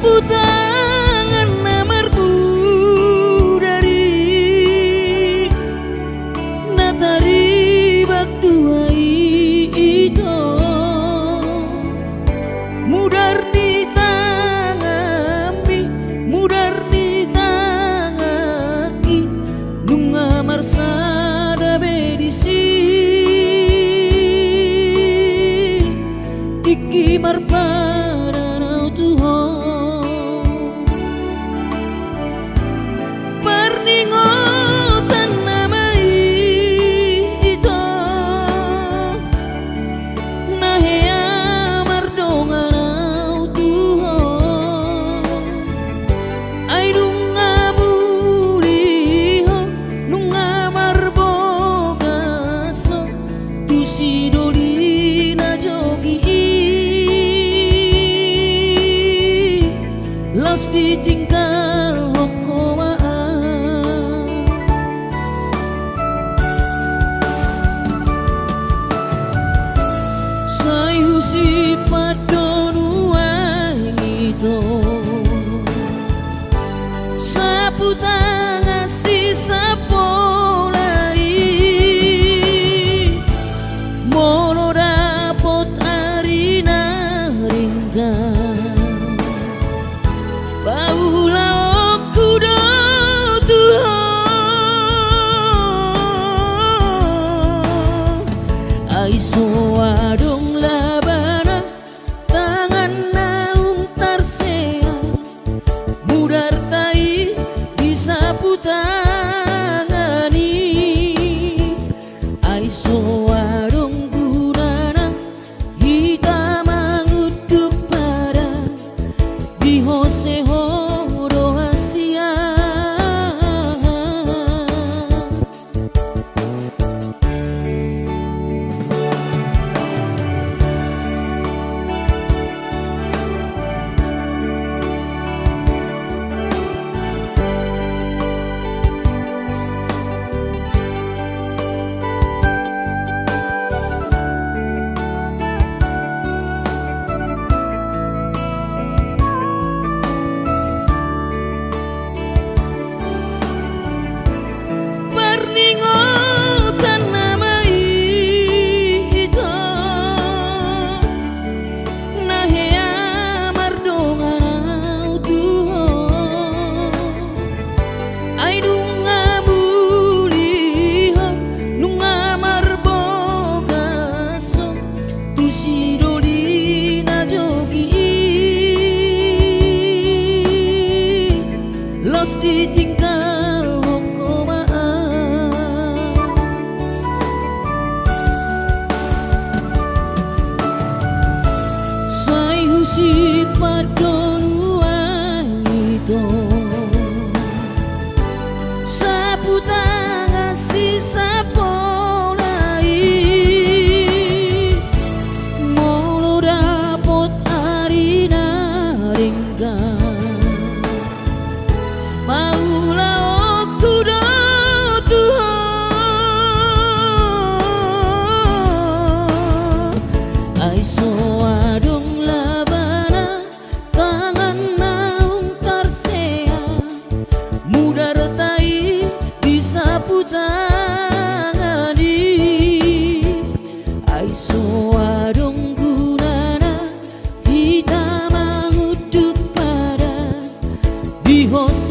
sapu tangan namarmu dari natari bakdua itu mudar di tangami mudar di tangaki nunga marsada bedisi iki marpada nau Tuhan perningotan namai itu nahea mardonga nau Tuhan ai nunga muliho nunga marbogaso tu si dolina jogi las ditinggal hokomaan sayu si padonuan itu sapu tangan si sapolai mono dapot arina ringgan Paula okudo Tuhan aiso adong labana tangan naung tarsea mudar tai disapu tangani aiso adong gunana hita manguduk pada di Hose Horo Asia perningotan namai itu nahea mardonga nau Tuhan ai nunga muliho nunga marbogaso tu si dolina jogi los ditinggal hokomaan sayu si padonuan itu sapu tangan si sapolai molo dapot arina ringgan Paula okudo Tuhan aiso adong labana tangan naung tarsea mudar tai disapu tangani aiso adong gunana hita manguduk pada di Hose